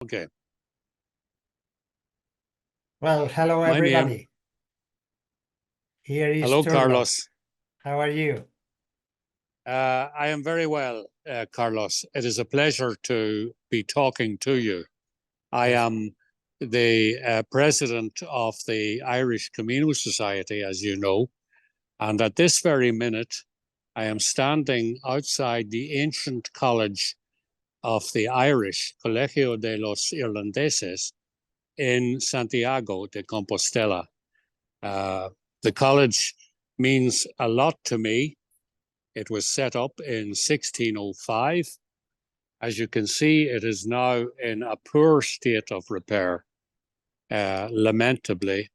Okay. Well, hello My name. everybody. Here is Hello, Turlough. Carlos. How are you? I am very well, Carlos. It is a pleasure to be talking to you. I am the president of the Irish CAMINO Society, as you know, and at this very minute, I am standing outside the ancient college of the Irish, Colegio de los Irlandeses, in Santiago de Compostela. The college means a lot to me. It was set up in 1605. As you can see, it is now in a poor state of repair, lamentably.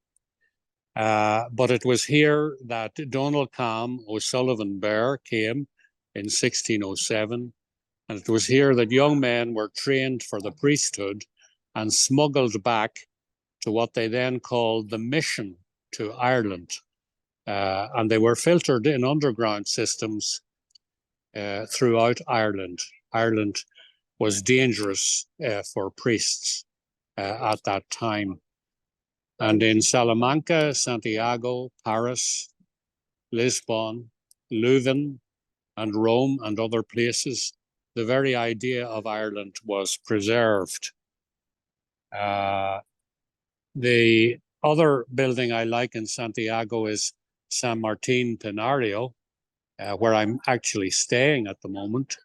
But it was here that Donald O'Sullivan Bear came in 1607. And it was here that young men were trained for the priesthood and smuggled back to what they then called the mission to Ireland. And they were filtered in underground systems throughout Ireland. Ireland was dangerous for priests at that time. And in Salamanca, Santiago, Paris, Lisbon, Leuven, and Rome, and other places, the very idea of Ireland was preserved. The other building I like in Santiago is San Martin Tenario, where I'm actually staying at the moment,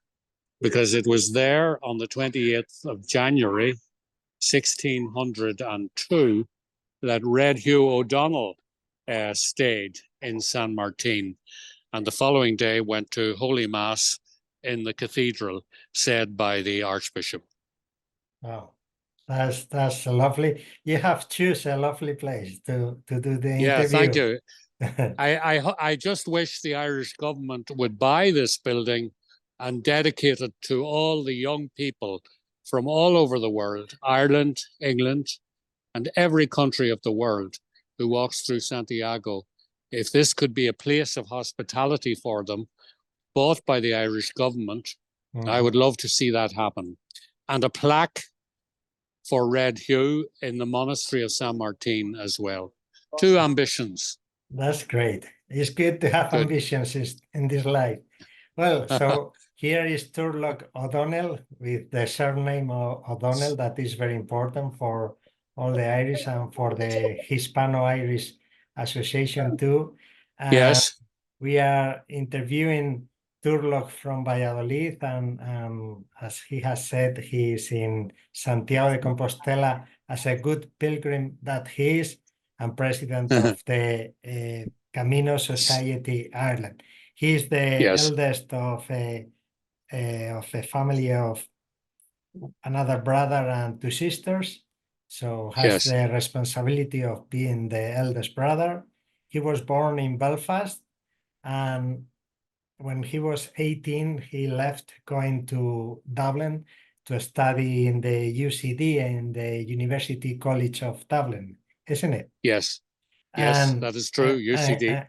because it was there on the 28th of January, 1602, that Red Hugh O'Donnell stayed in San Martin, and the following day went to Holy Mass in the cathedral, said by the Archbishop. Wow, that's lovely. You have chosen a lovely place to do the interview. Yeah, thank you. I just wish the Irish government would buy this building and dedicate it to all the young people from all over the world, Ireland, England, and every country of the world who walks through Santiago. If this could be a place of hospitality for them, bought by the Irish government, I would love to see that happen. And a plaque for Red Hugh in the monastery of San Martin as well. Two ambitions. That's great. It's good to have ambitions in this life. Well, so here is Turlough O'Donnell with the surname of O'Donnell. That is very important for all the Irish and for the Hispano-Irish Association too. And yes. We are interviewing Turlough from Valladolid, and as he has said, he is in Santiago de Compostela as a good pilgrim that he is, and president of the CAMINO Society Ireland. He is the eldest of a family of another brother and two sisters, so has the responsibility of being the eldest brother. He was born in Belfast, and when he was 18, he left, going to Dublin to study in the UCD, in the University College of Dublin, isn't it? Yes. Yes, that is true, UCD.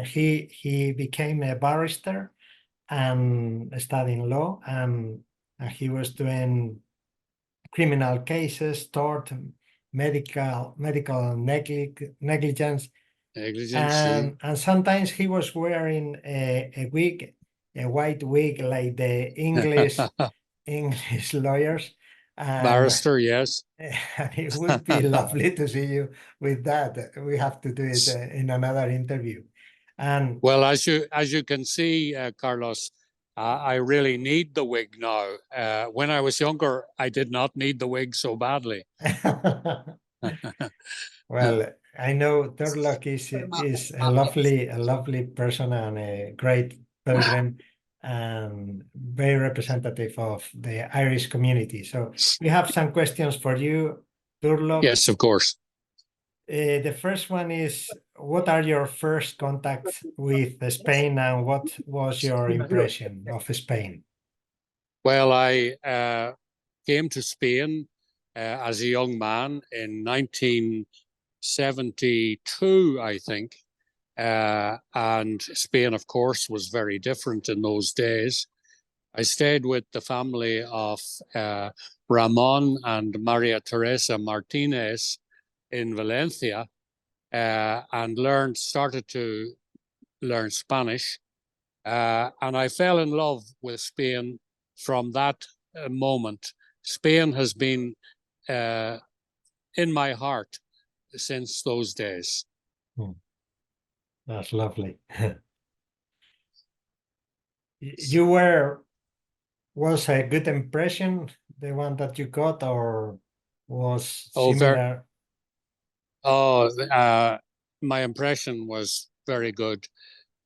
He became a barrister and studying law, and he was doing criminal cases, tort, medical negligence. And sometimes he was wearing a wig, a white wig, like the English lawyers. Barrister, yes. And it would be lovely to see you with that. We have to do it in another interview. And well, as you can see, Carlos, I really need the wig now. When I was younger, I did not need the wig so badly. Well, I know Turlough is a lovely person and a great pilgrim and very representative of the Irish community. So we have some questions for you, Turlough. Yes, of course. The first one is, what are your first contacts with Spain, and what was your impression of Spain? Well, I came to Spain as a young man in 1972, I think. And Spain, of course, was very different in those days. I stayed with the family of Ramon and Maria Teresa Martinez in Valencia, and started to learn Spanish. And I fell in love with Spain from that moment. Spain has been in my heart since those days. That's lovely. Was a good impression the one that you got, or was similar? My impression was very good.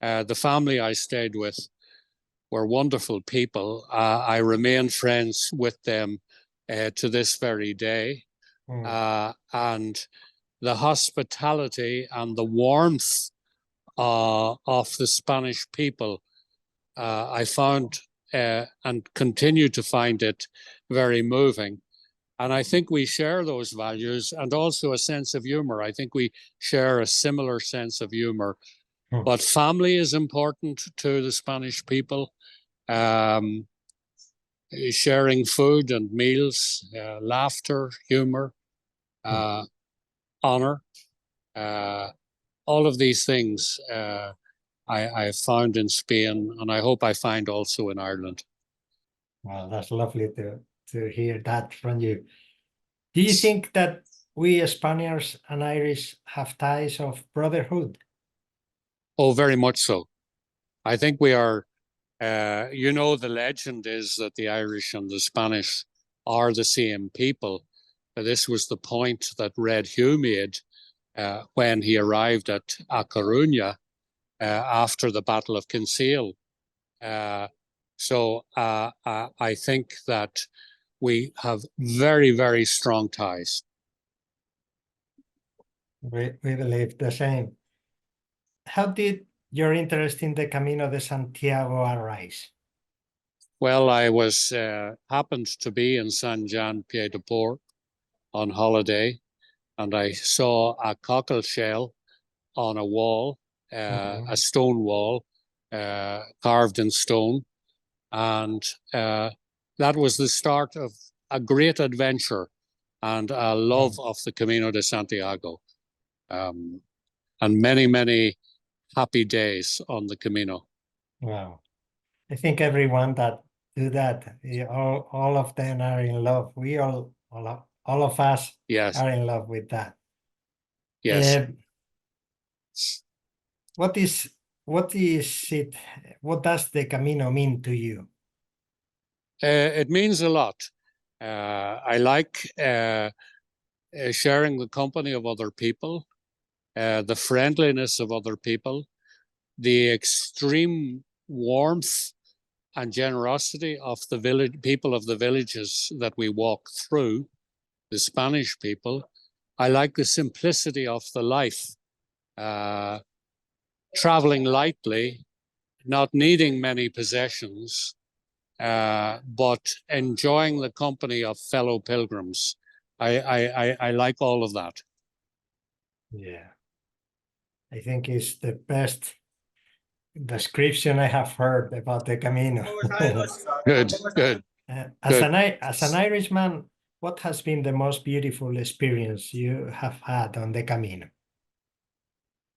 The family I stayed with were wonderful people. I remain friends with them to this very day. And the hospitality and the warmth of the Spanish people, I found and continue to find it very moving. And I think we share those values and also a sense of humor. I think we share a similar sense of humor. But family is important to the Spanish people. Sharing food and meals, laughter, humor, honor, all of these things I found in Spain, and I hope I find also in Ireland. Well, that's lovely to hear that from you. Do you think that we Spaniards and Irish have ties of brotherhood? Oh, very much so. I think we are, the legend is that the Irish and the Spanish are the same people. This was the point that Red Hugh made when he arrived at A Coruña after the Battle of Kinsale. So I think that we have very, very strong ties. We believe the same. How did your interest in the Camino de Santiago arise? Well, I was happened to be in San Jean Pied de Port on holiday, and I saw a cockle shell on a wall, a stone wall, carved in stone. And that was the start of a great adventure and a love of the Camino de Santiago, and many, many happy days on the Camino. Wow. I think everyone that do that, all of them are in love. We all of us are in love with that. Yes. What does the Camino mean to you? It means a lot. I like sharing the company of other people, the friendliness of other people, the extreme warmth and generosity of the people of the villages that we walk through, the Spanish people. I like the simplicity of the life, traveling lightly, not needing many possessions, but enjoying the company of fellow pilgrims. I like all of that. Yeah, I think it's the best description I have heard about the Camino. Good. As an Irishman, what has been the most beautiful experience you have had on the Camino?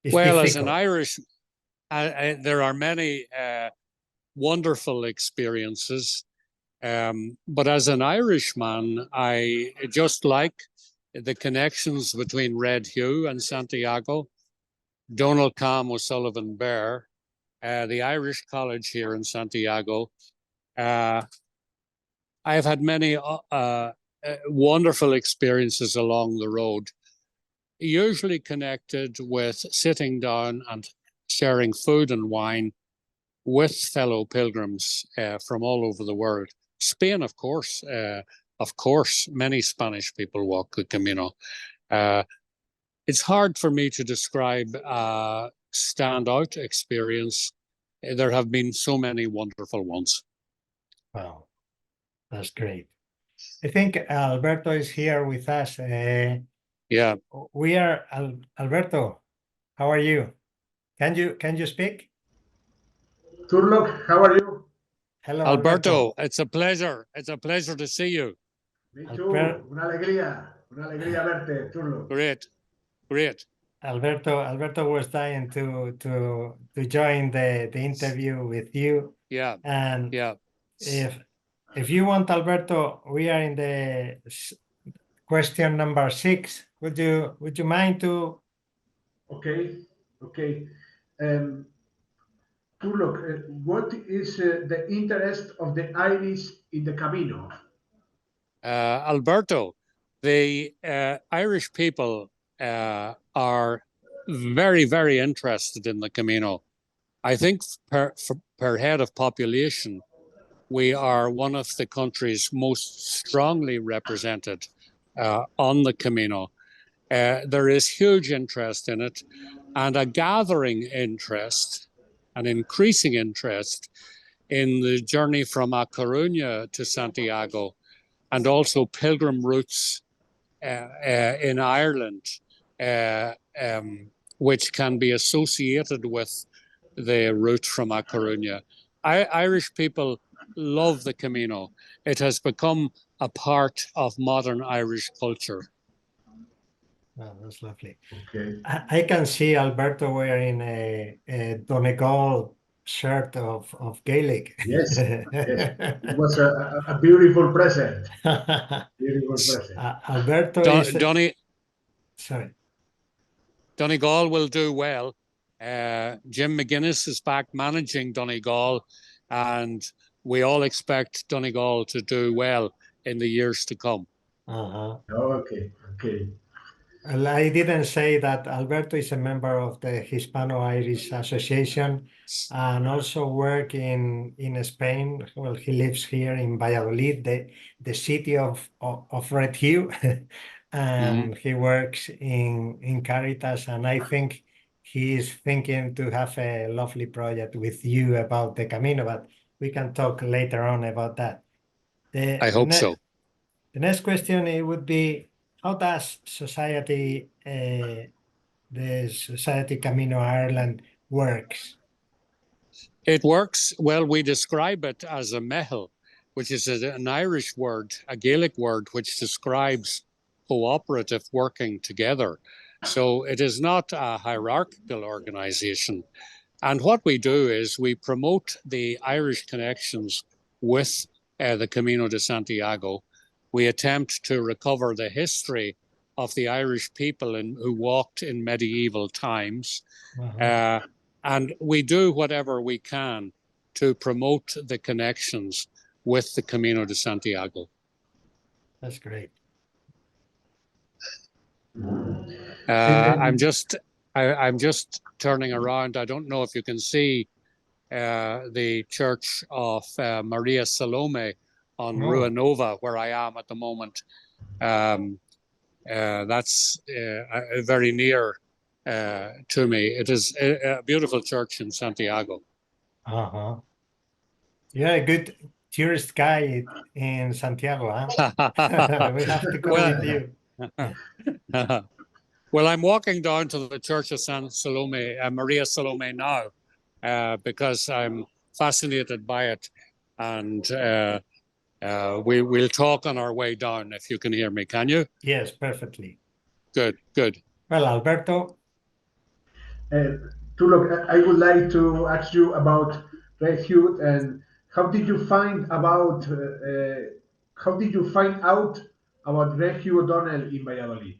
As an Irish, there are many wonderful experiences. But as an Irishman, I just like the connections between Red Hugh and Santiago, Donald Cam O'Sullivan Bear, the Irish College here in Santiago. I have had many wonderful experiences along the road, usually connected with sitting down and sharing food and wine with fellow pilgrims from all over the world. Spain, of course, many Spanish people walk the Camino. It's hard for me to describe a standout experience. There have been so many wonderful ones. Wow, that's great. I think Alberto is here with us. Yeah. We are, Alberto, how are you? Can you speak? Turlough, how are you? Hello, Alberto, it's a pleasure. It's a pleasure to see you. Me too. Una alegría verte, Turlough. Great. Alberto was dying to join the interview with you. Yeah. And Yeah. if you want, Alberto, we are in the question number 6. Would you mind to? Okay. Turlough, what is the interest of the Irish in the Camino? Alberto, the Irish people are very, very interested in the Camino. I think per head of population, we are one of the countries most strongly represented on the Camino. There is huge interest in it and a gathering interest, an increasing interest in the journey from A Coruña to Santiago, and also pilgrim routes in Ireland, which can be associated with the route from A Coruña. Irish people love the Camino. It has become a part of modern Irish culture. Oh, that's lovely. Okay. I can see Alberto wearing a Donegal shirt of Gaelic. Yes. It was a beautiful present. Alberto is... Sorry. Donegal will do well. Jim McGuinness is back managing Donegal, and we all expect Donegal to do well in the years to come. Okay. Well, I didn't say that Alberto is a member of the Hispano-Irish Association and also work in Spain. Well, he lives here in Valladolid, the city of Red Hue, and he works in Caritas, and I think he is thinking to have a lovely project with you about the Camino, but we can talk later on about that. I hope so. The next question, it would be, how does society, the Society Camino Ireland works? It works, well, we describe it as a mehel, which is an Irish word, a Gaelic word, which describes cooperative working together. So it is not a hierarchical organization. And what we do is we promote the Irish connections with the Camino de Santiago. We attempt to recover the history of the Irish people who walked in medieval times. And we do whatever we can to promote the connections with the Camino de Santiago. That's great. I'm just turning around. I don't know if you can see the church of Maria Salome on Rua Nova, where I am at the moment. That's very near to me. It is a beautiful church in Santiago. You're a good tourist guide in Santiago, huh? We have to go with you. Well, I'm walking down to the Church of San Salome, Maria Salome now, because I'm fascinated by it, and we'll talk on our way down if you can hear me. Can you? Yes, perfectly. Good. Well, Alberto. Turlough, I would like to ask you about Red Hue, and how did you find out about Red Hue O Donnell in Valladolid?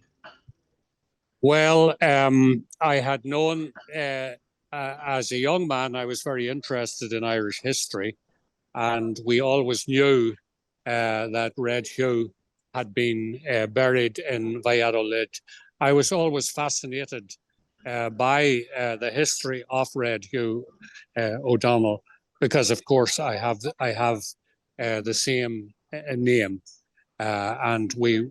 Well, I had known as a young man, I was very interested in Irish history, and we always knew that Red Hue had been buried in Valladolid. I was always fascinated by the history of Red Hue O'Donnell, because of course I have the same name, and we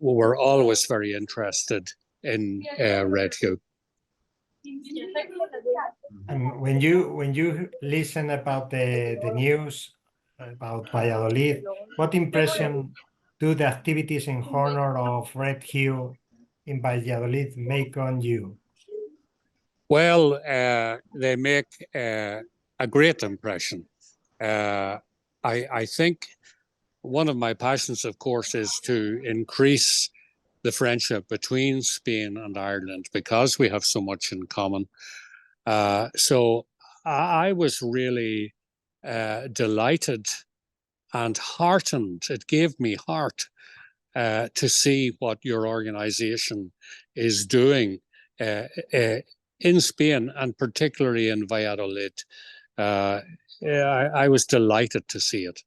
were always very interested in Red Hue. And when you listen about the news about Valladolid, what impression do the activities in honor of Red Hue in Valladolid make on you? Well, they make a great impression. I think one of my passions, of course, is to increase the friendship between Spain and Ireland because we have so much in common. So I was really delighted and heartened. It gave me heart to see what your organization is doing in Spain and particularly in Valladolid. I was delighted to see it.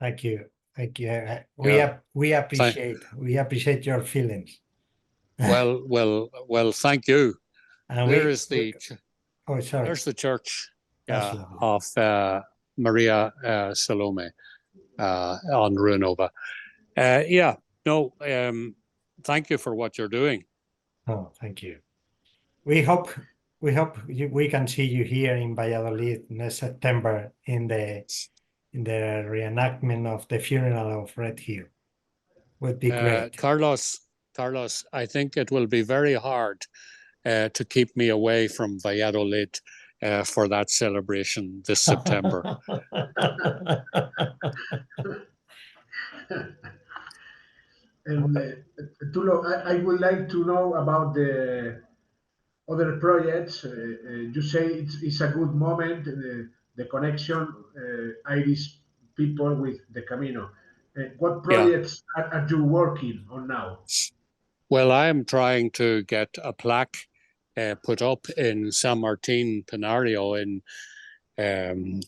Thank you. Thank you. Yeah. We appreciate your feelings. Well, thank you. And There's sorry. There's the church That's of Maria Salome on Runova. Thank you for what you're doing. Oh, thank you. We hope we can see you here in Valladolid next September in the reenactment of the funeral of Red Hill. Would be great. Carlos, I think it will be very hard to keep me away from Valladolid for that celebration this September. And Turlough, I would like to know about the other projects. You say it's a good moment, the connection Irish people with the Camino. What projects are you working on now? Well, I am trying to get a plaque put up in San Martin Penario in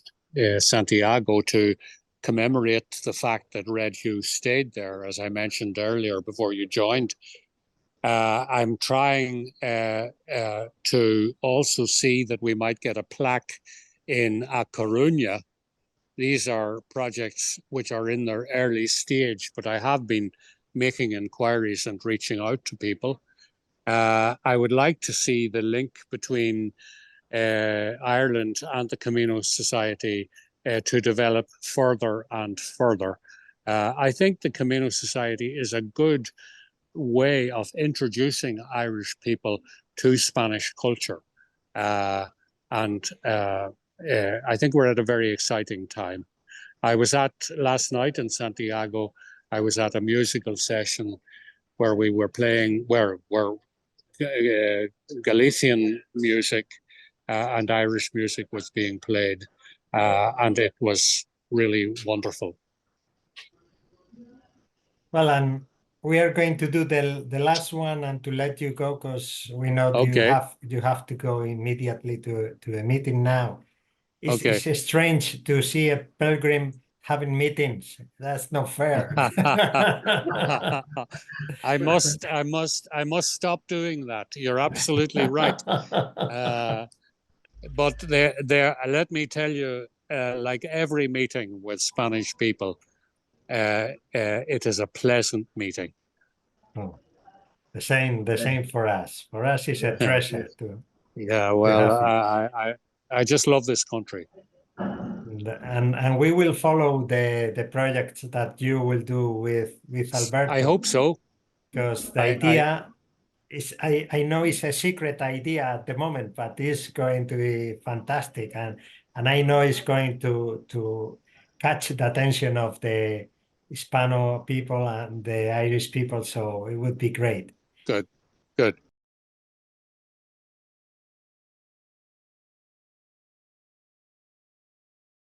Santiago to commemorate the fact that Red Hugh stayed there, as I mentioned earlier before you joined. I'm trying to also see that we might get a plaque in A Coruña. These are projects which are in their early stage, but I have been making inquiries and reaching out to people. I would like to see the link between Ireland and the Camino Society to develop further and further. I think the Camino Society is a good way of introducing Irish people to Spanish culture. I think we're at a very exciting time. Last night in Santiago, I was at a musical session where we were playing, where Galician music and Irish music was being played, and it was really wonderful. Well, and we are going to do the last one and to let you go because we know you have to go immediately to a meeting now. It's strange to see a pilgrim having meetings. That's not fair. I must stop doing that. You're absolutely right. But let me tell you, like every meeting with Spanish people, it is a pleasant meeting. Oh, the same for us. For us, it's a treasure too. Yeah, well, I just love this country. And we will follow the projects that you will do with Alberto. I hope so. Because the idea is, I know it's a secret idea at the moment, but it's going to be fantastic. And I know it's going to catch the attention of the Hispano people and the Irish people. So it would be great. Good.